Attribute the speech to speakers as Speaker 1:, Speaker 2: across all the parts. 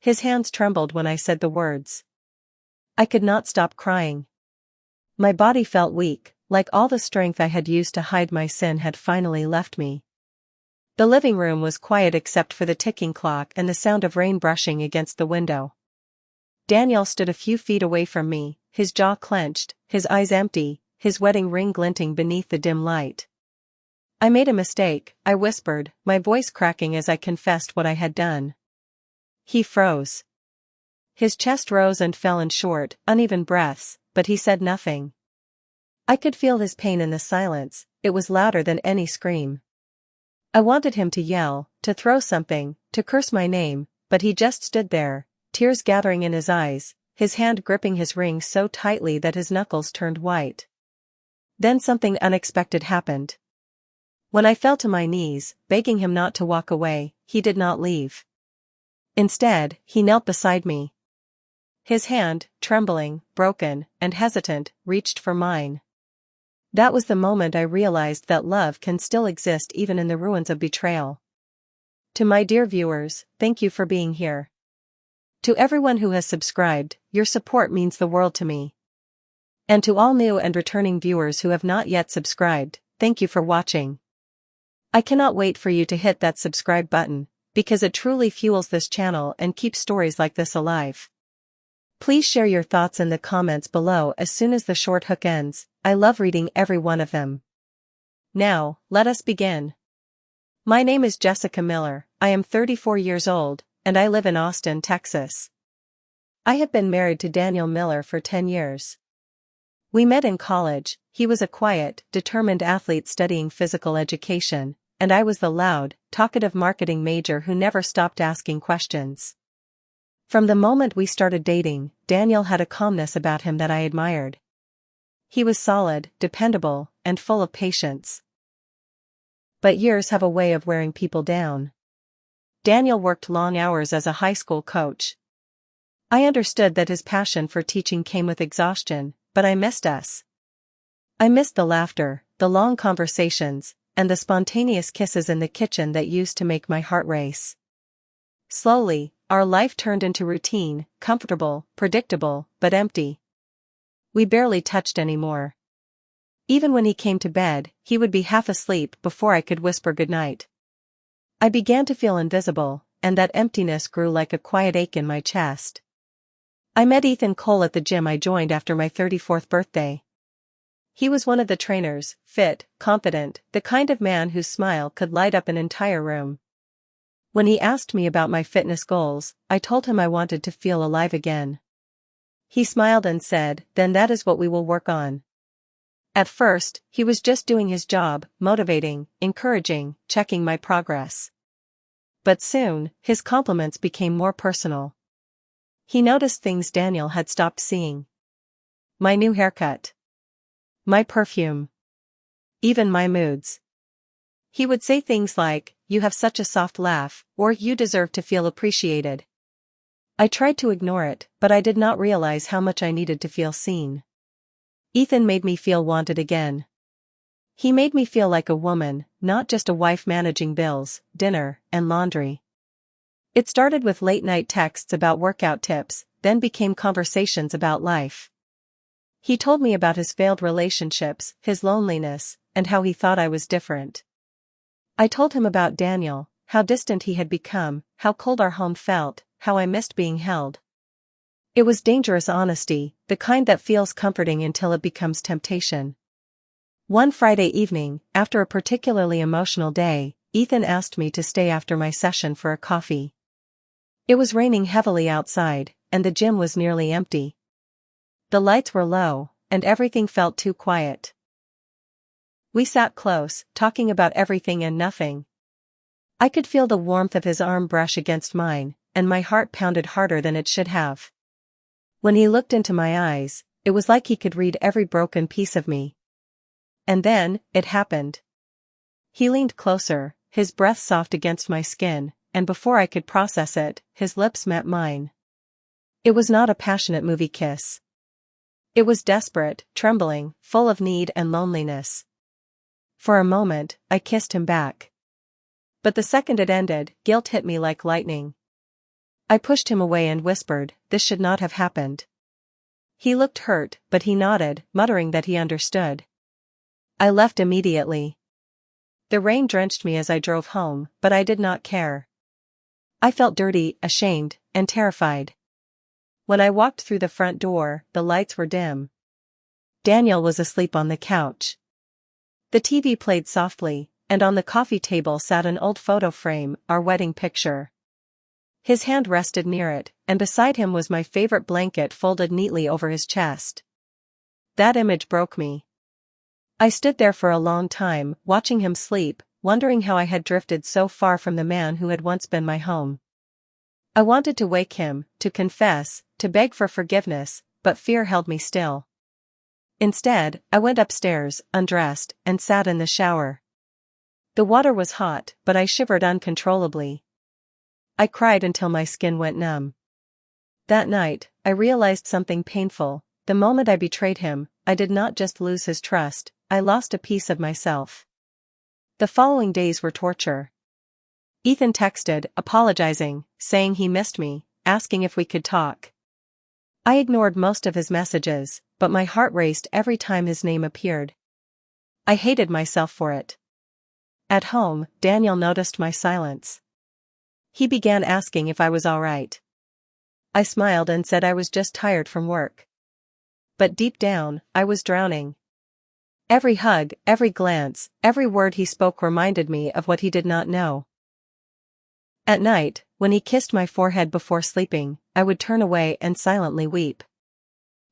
Speaker 1: His hands trembled when I said the words. I could not stop crying. My body felt weak, like all the strength I had used to hide my sin had finally left me. The living room was quiet except for the ticking clock and the sound of rain brushing against the window. Daniel stood a few feet away from me, his jaw clenched, his eyes empty, his wedding ring glinting beneath the dim light. I made a mistake, I whispered, my voice cracking as I confessed what I had done. He froze. His chest rose and fell in short, uneven breaths, but he said nothing. I could feel his pain in the silence, it was louder than any scream. I wanted him to yell, to throw something, to curse my name, but he just stood there, tears gathering in his eyes, his hand gripping his ring so tightly that his knuckles turned white. Then something unexpected happened. When I fell to my knees, begging him not to walk away, he did not leave. Instead, he knelt beside me. His hand, trembling, broken, and hesitant, reached for mine. That was the moment I realized that love can still exist even in the ruins of betrayal. To my dear viewers, thank you for being here. To everyone who has subscribed, your support means the world to me. And to all new and returning viewers who have not yet subscribed, thank you for watching. I cannot wait for you to hit that subscribe button, because it truly fuels this channel and keeps stories like this alive. Please share your thoughts in the comments below as soon as the short hook ends. I love reading every one of them. Now, let us begin. My name is Jessica Miller, I am 34 years old, and I live in Austin, Texas. I have been married to Daniel Miller for 10 years. We met in college, he was a quiet, determined athlete studying physical education, and I was the loud, talkative marketing major who never stopped asking questions. From the moment we started dating, Daniel had a calmness about him that I admired. He was solid, dependable, and full of patience. But years have a way of wearing people down. Daniel worked long hours as a high school coach. I understood that his passion for teaching came with exhaustion, but I missed us. I missed the laughter, the long conversations, and the spontaneous kisses in the kitchen that used to make my heart race. Slowly, our life turned into routine, comfortable, predictable, but empty. We barely touched anymore. Even when he came to bed, he would be half asleep before I could whisper goodnight. I began to feel invisible, and that emptiness grew like a quiet ache in my chest. I met Ethan Cole at the gym I joined after my 34th birthday. He was one of the trainers, fit, confident, the kind of man whose smile could light up an entire room. When he asked me about my fitness goals, I told him I wanted to feel alive again. He smiled and said, "Then that is what we will work on." At first, he was just doing his job, motivating, encouraging, checking my progress. But soon, his compliments became more personal. He noticed things Daniel had stopped seeing. My new haircut. My perfume. Even my moods. He would say things like, "You have such a soft laugh," or "You deserve to feel appreciated." I tried to ignore it, but I did not realize how much I needed to feel seen. Ethan made me feel wanted again. He made me feel like a woman, not just a wife managing bills, dinner, and laundry. It started with late-night texts about workout tips, then became conversations about life. He told me about his failed relationships, his loneliness, and how he thought I was different. I told him about Daniel, how distant he had become, how cold our home felt, how I missed being held. It was dangerous honesty, the kind that feels comforting until it becomes temptation. One Friday evening, after a particularly emotional day, Ethan asked me to stay after my session for a coffee. It was raining heavily outside, and the gym was nearly empty. The lights were low, and everything felt too quiet. We sat close, talking about everything and nothing. I could feel the warmth of his arm brush against mine, and my heart pounded harder than it should have. When he looked into my eyes, it was like he could read every broken piece of me. And then, it happened. He leaned closer, his breath soft against my skin, and before I could process it, his lips met mine. It was not a passionate movie kiss. It was desperate, trembling, full of need and loneliness. For a moment, I kissed him back. But the second it ended, guilt hit me like lightning. I pushed him away and whispered, "This should not have happened." He looked hurt, but he nodded, muttering that he understood. I left immediately. The rain drenched me as I drove home, but I did not care. I felt dirty, ashamed, and terrified. When I walked through the front door, the lights were dim. Daniel was asleep on the couch. The TV played softly, and on the coffee table sat an old photo frame, our wedding picture. His hand rested near it, and beside him was my favorite blanket folded neatly over his chest. That image broke me. I stood there for a long time, watching him sleep, wondering how I had drifted so far from the man who had once been my home. I wanted to wake him, to confess, to beg for forgiveness, but fear held me still. Instead, I went upstairs, undressed, and sat in the shower. The water was hot, but I shivered uncontrollably. I cried until my skin went numb. That night, I realized something painful. The moment I betrayed him, I did not just lose his trust, I lost a piece of myself. The following days were torture. Ethan texted, apologizing, saying he missed me, asking if we could talk. I ignored most of his messages, but my heart raced every time his name appeared. I hated myself for it. At home, Daniel noticed my silence. He began asking if I was all right. I smiled and said I was just tired from work. But deep down, I was drowning. Every hug, every glance, every word he spoke reminded me of what he did not know. At night, when he kissed my forehead before sleeping, I would turn away and silently weep.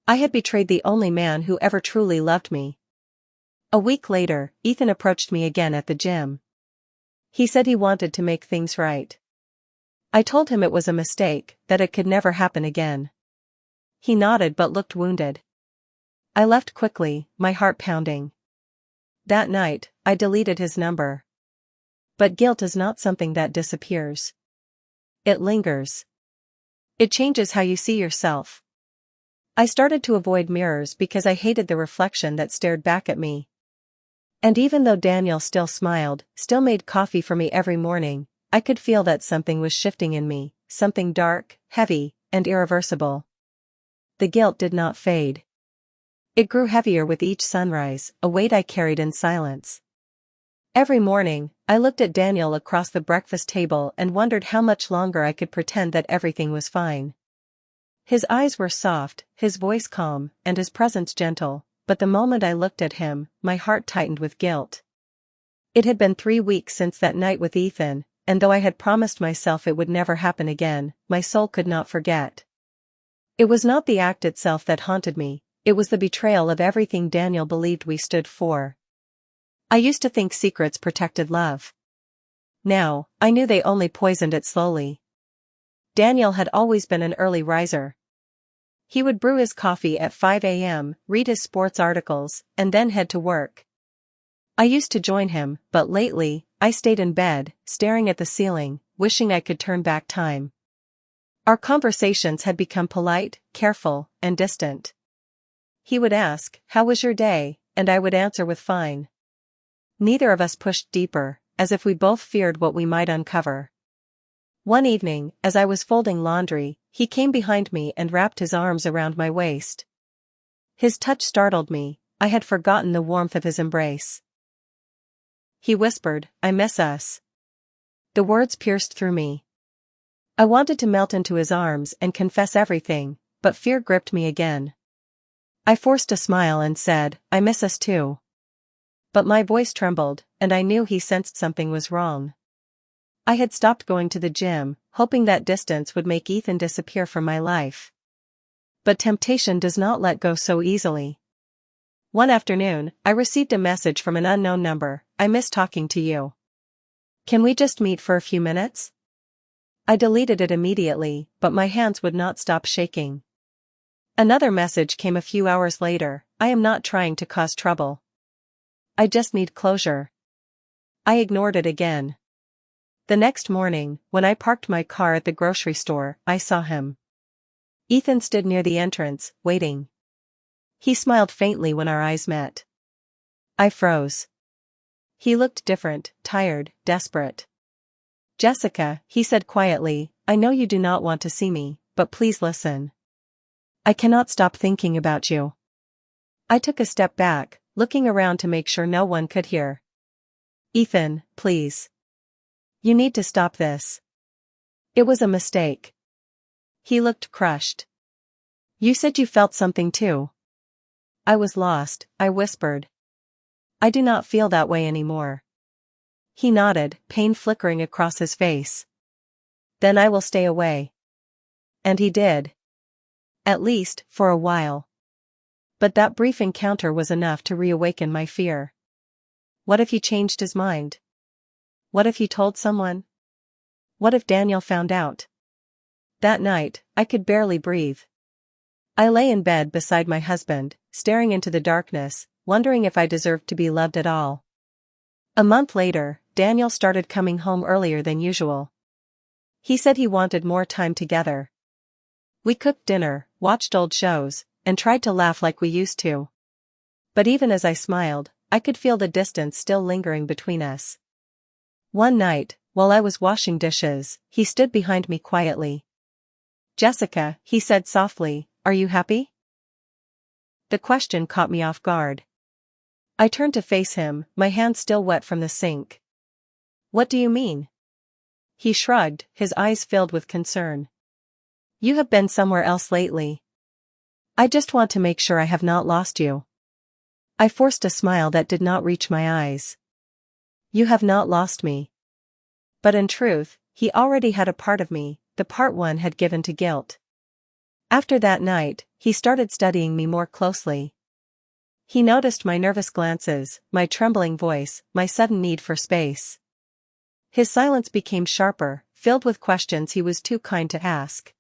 Speaker 1: I had betrayed the only man who ever truly loved me. A week later, Ethan approached me again at the gym. He said he wanted to make things right. I told him it was a mistake, that it could never happen again. He nodded but looked wounded. I left quickly, my heart pounding. That night, I deleted his number. But guilt is not something that disappears. It lingers. It changes how you see yourself. I started to avoid mirrors because I hated the reflection that stared back at me. And even though Daniel still smiled, still made coffee for me every morning, I could feel that something was shifting in me, something dark, heavy, and irreversible. The guilt did not fade. It grew heavier with each sunrise, a weight I carried in silence. Every morning, I looked at Daniel across the breakfast table and wondered how much longer I could pretend that everything was fine. His eyes were soft, his voice calm, and his presence gentle, but the moment I looked at him, my heart tightened with guilt. It had been 3 weeks since that night with Ethan, and though I had promised myself it would never happen again, my soul could not forget. It was not the act itself that haunted me, it was the betrayal of everything Daniel believed we stood for. I used to think secrets protected love. Now, I knew they only poisoned it slowly. Daniel had always been an early riser. He would brew his coffee at 5 a.m., read his sports articles, and then head to work. I used to join him, but lately, I stayed in bed, staring at the ceiling, wishing I could turn back time. Our conversations had become polite, careful, and distant. He would ask, "How was your day?" and I would answer with "fine." Neither of us pushed deeper, as if we both feared what we might uncover. One evening, as I was folding laundry, he came behind me and wrapped his arms around my waist. His touch startled me, I had forgotten the warmth of his embrace. He whispered, "I miss us." The words pierced through me. I wanted to melt into his arms and confess everything, but fear gripped me again. I forced a smile and said, "I miss us too." But my voice trembled, and I knew he sensed something was wrong. I had stopped going to the gym, hoping that distance would make Ethan disappear from my life. But temptation does not let go so easily. One afternoon, I received a message from an unknown number, "I miss talking to you. Can we just meet for a few minutes?" I deleted it immediately, but my hands would not stop shaking. Another message came a few hours later, "I am not trying to cause trouble. I just need closure." I ignored it again. The next morning, when I parked my car at the grocery store, I saw him. Ethan stood near the entrance, waiting. He smiled faintly when our eyes met. I froze. He looked different, tired, desperate. "Jessica," he said quietly, I know you do not want to see me, but please listen. I cannot stop thinking about you. I took a step back, looking around to make sure no one could hear. Ethan, please. You need to stop this. It was a mistake. He looked crushed. You said you felt something too. I was lost, I whispered. I do not feel that way anymore. He nodded, pain flickering across his face. Then I will stay away. And he did. At least, for a while. But that brief encounter was enough to reawaken my fear. What if he changed his mind? What if he told someone? What if Daniel found out? That night, I could barely breathe. I lay in bed beside my husband, staring into the darkness, wondering if I deserved to be loved at all. A month later, Daniel started coming home earlier than usual. He said he wanted more time together. We cooked dinner, watched old shows, and tried to laugh like we used to. But even as I smiled, I could feel the distance still lingering between us. One night, while I was washing dishes, he stood behind me quietly. Jessica, he said softly, are you happy? The question caught me off guard. I turned to face him, my hands still wet from the sink. What do you mean? He shrugged, his eyes filled with concern. You have been somewhere else lately. I just want to make sure I have not lost you. I forced a smile that did not reach my eyes. You have not lost me. But in truth, he already had a part of me, the part one had given to guilt. After that night, he started studying me more closely. He noticed my nervous glances, my trembling voice, my sudden need for space. His silence became sharper, filled with questions he was too kind to ask.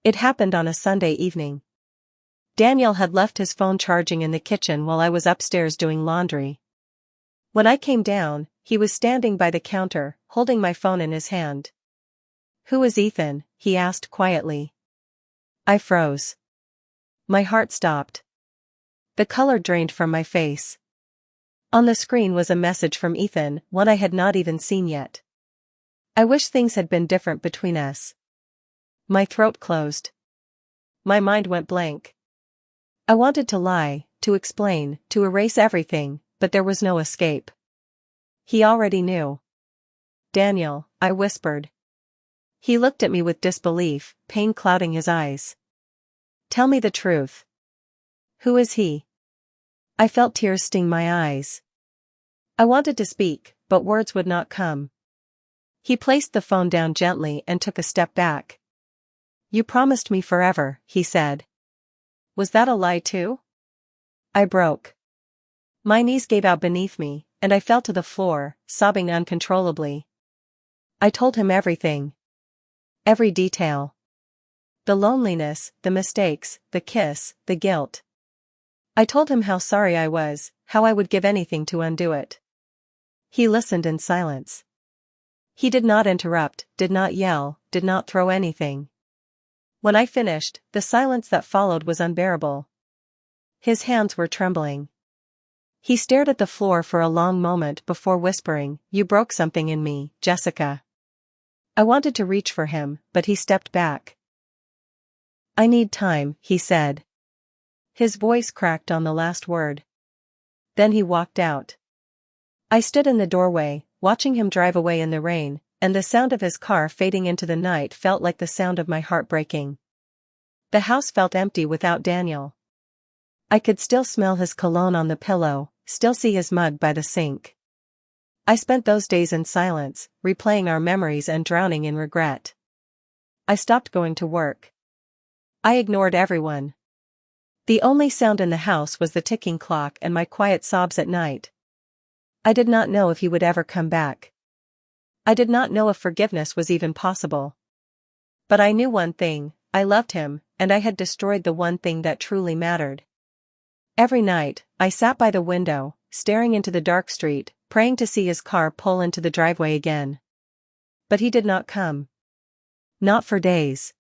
Speaker 1: It happened on a Sunday evening. Daniel had left his phone charging in the kitchen while I was upstairs doing laundry. When I came down, he was standing by the counter, holding my phone in his hand. Who is Ethan? He asked quietly. I froze. My heart stopped. The color drained from my face. On the screen was a message from Ethan, one I had not even seen yet. I wish things had been different between us. My throat closed. My mind went blank. I wanted to lie, to explain, to erase everything, but there was no escape. He already knew. Daniel, I whispered. He looked at me with disbelief, pain clouding his eyes. Tell me the truth. Who is he? I felt tears sting my eyes. I wanted to speak, but words would not come. He placed the phone down gently and took a step back. You promised me forever, he said. Was that a lie too? I broke. My knees gave out beneath me, and I fell to the floor, sobbing uncontrollably. I told him everything. Every detail. The loneliness, the mistakes, the kiss, the guilt. I told him how sorry I was, how I would give anything to undo it. He listened in silence. He did not interrupt, did not yell, did not throw anything. When I finished, the silence that followed was unbearable. His hands were trembling. He stared at the floor for a long moment before whispering, You broke something in me, Jessica. I wanted to reach for him, but he stepped back. I need time, he said. His voice cracked on the last word. Then he walked out. I stood in the doorway, watching him drive away in the rain, and the sound of his car fading into the night felt like the sound of my heart breaking. The house felt empty without Daniel. I could still smell his cologne on the pillow, still see his mug by the sink. I spent those days in silence, replaying our memories and drowning in regret. I stopped going to work. I ignored everyone. The only sound in the house was the ticking clock and my quiet sobs at night. I did not know if he would ever come back. I did not know if forgiveness was even possible. But I knew one thing, I loved him, and I had destroyed the one thing that truly mattered. Every night, I sat by the window, staring into the dark street, praying to see his car pull into the driveway again. But he did not come. Not for days.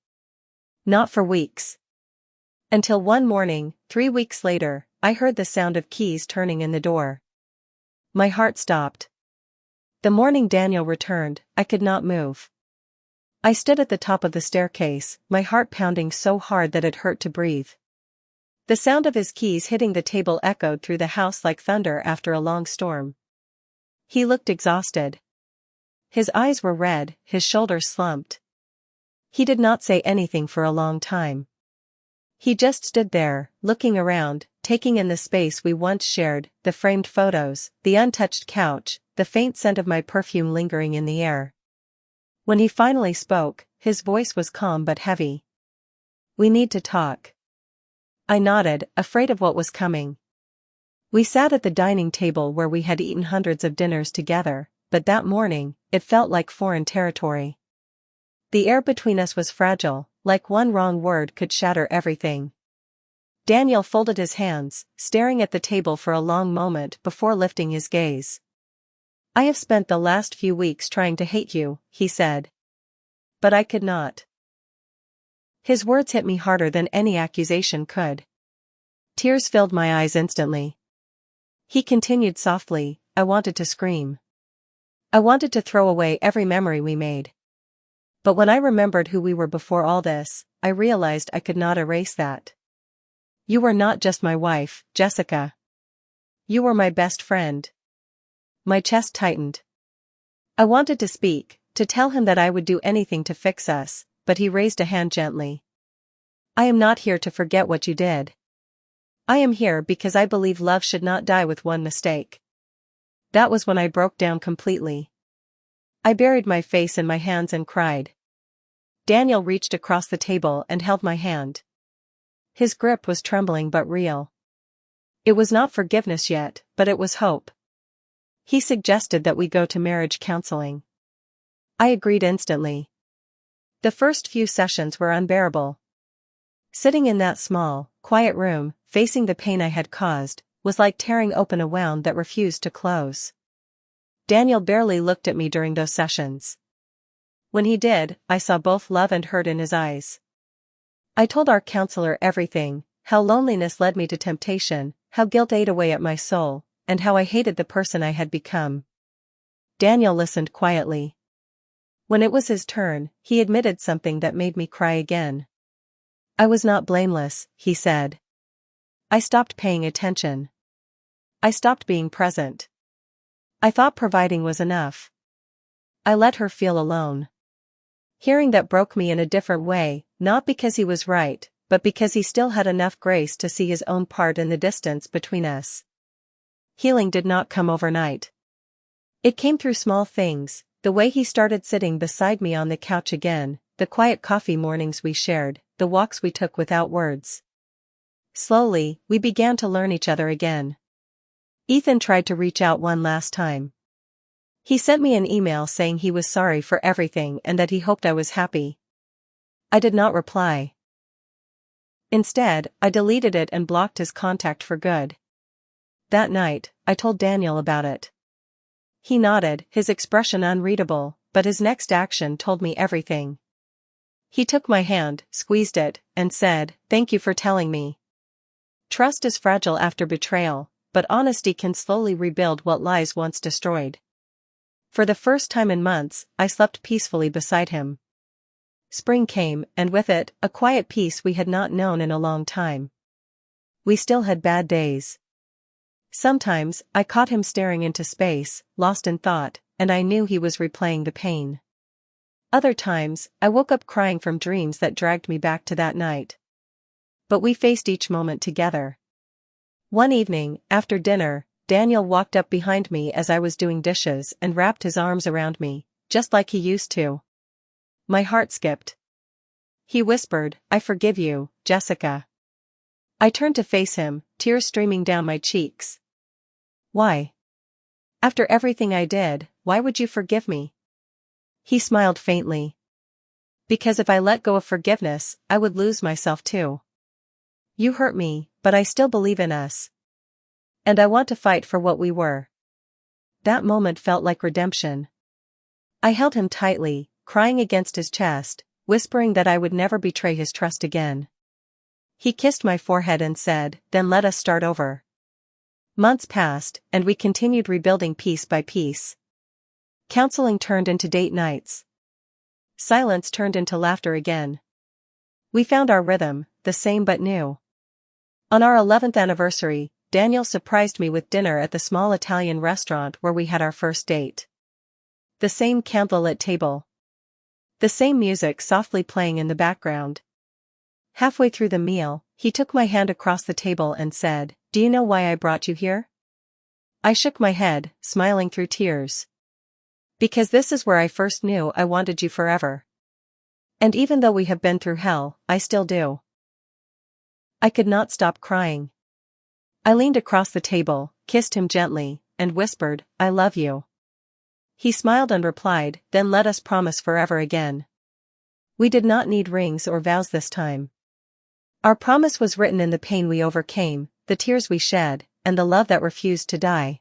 Speaker 1: Not for weeks. Until one morning, 3 weeks later, I heard the sound of keys turning in the door. My heart stopped. The morning Daniel returned, I could not move. I stood at the top of the staircase, my heart pounding so hard that it hurt to breathe. The sound of his keys hitting the table echoed through the house like thunder after a long storm. He looked exhausted. His eyes were red, his shoulders slumped. He did not say anything for a long time. He just stood there, looking around, taking in the space we once shared, the framed photos, the untouched couch, the faint scent of my perfume lingering in the air. When he finally spoke, his voice was calm but heavy. "We need to talk." I nodded, afraid of what was coming. We sat at the dining table where we had eaten hundreds of dinners together, but that morning, it felt like foreign territory. The air between us was fragile, like one wrong word could shatter everything. Daniel folded his hands, staring at the table for a long moment before lifting his gaze. "I have spent the last few weeks trying to hate you," he said. "But I could not." His words hit me harder than any accusation could. Tears filled my eyes instantly. He continued softly, "I wanted to scream. I wanted to throw away every memory we made. But when I remembered who we were before all this, I realized I could not erase that. You were not just my wife, Jessica. You were my best friend." My chest tightened. I wanted to speak, to tell him that I would do anything to fix us, but he raised a hand gently. "I am not here to forget what you did. I am here because I believe love should not die with one mistake." That was when I broke down completely. I buried my face in my hands and cried. Daniel reached across the table and held my hand. His grip was trembling but real. It was not forgiveness yet, but it was hope. He suggested that we go to marriage counseling. I agreed instantly. The first few sessions were unbearable. Sitting in that small, quiet room, facing the pain I had caused, was like tearing open a wound that refused to close. Daniel barely looked at me during those sessions. When he did, I saw both love and hurt in his eyes. I told our counselor everything, how loneliness led me to temptation, how guilt ate away at my soul, and how I hated the person I had become. Daniel listened quietly. When it was his turn, he admitted something that made me cry again. "I was not blameless," he said. "I stopped paying attention. I stopped being present. I thought providing was enough. I let her feel alone." Hearing that broke me in a different way, not because he was right, but because he still had enough grace to see his own part in the distance between us. Healing did not come overnight. It came through small things, the way he started sitting beside me on the couch again, the quiet coffee mornings we shared, the walks we took without words. Slowly, we began to learn each other again. Ethan tried to reach out one last time. He sent me an email saying he was sorry for everything and that he hoped I was happy. I did not reply. Instead, I deleted it and blocked his contact for good. That night, I told Daniel about it. He nodded, his expression unreadable, but his next action told me everything. He took my hand, squeezed it, and said, "Thank you for telling me. Trust is fragile after betrayal, but honesty can slowly rebuild what lies once destroyed." For the first time in months, I slept peacefully beside him. Spring came, and with it, a quiet peace we had not known in a long time. We still had bad days. Sometimes, I caught him staring into space, lost in thought, and I knew he was replaying the pain. Other times, I woke up crying from dreams that dragged me back to that night. But we faced each moment together. One evening, after dinner, Daniel walked up behind me as I was doing dishes and wrapped his arms around me, just like he used to. My heart skipped. He whispered, "I forgive you, Jessica." I turned to face him, tears streaming down my cheeks. "Why? After everything I did, why would you forgive me?" He smiled faintly. "Because if I let go of forgiveness, I would lose myself too. You hurt me, but I still believe in us. And I want to fight for what we were." That moment felt like redemption. I held him tightly, crying against his chest, whispering that I would never betray his trust again. He kissed my forehead and said, "Then let us start over." Months passed, and we continued rebuilding piece by piece. Counseling turned into date nights. silence turned into laughter again. We found our rhythm, the same but new. On our 11th anniversary, Daniel surprised me with dinner at the small Italian restaurant where we had our first date. The same candlelit table. The same music softly playing in the background. Halfway through the meal, he took my hand across the table and said, "Do you know why I brought you here?" I shook my head, smiling through tears. "Because this is where I first knew I wanted you forever. And even though we have been through hell, I still do." I could not stop crying. I leaned across the table, kissed him gently, and whispered, "I love you." He smiled and replied, "Then let us promise forever again." We did not need rings or vows this time. Our promise was written in the pain we overcame, the tears we shed, and the love that refused to die.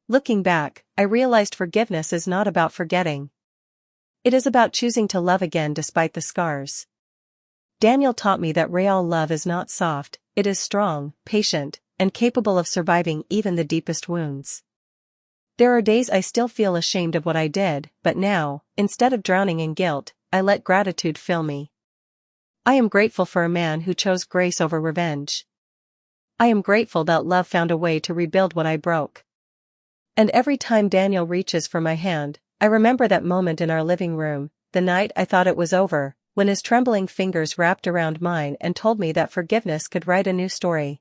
Speaker 1: Looking back, I realized forgiveness is not about forgetting. It is about choosing to love again despite the scars. Daniel taught me that real love is not soft, it is strong, patient, and capable of surviving even the deepest wounds. There are days I still feel ashamed of what I did, but now, instead of drowning in guilt, I let gratitude fill me. I am grateful for a man who chose grace over revenge. I am grateful that love found a way to rebuild what I broke. And every time Daniel reaches for my hand, I remember that moment in our living room, the night I thought it was over, when his trembling fingers wrapped around mine and told me that forgiveness could write a new story.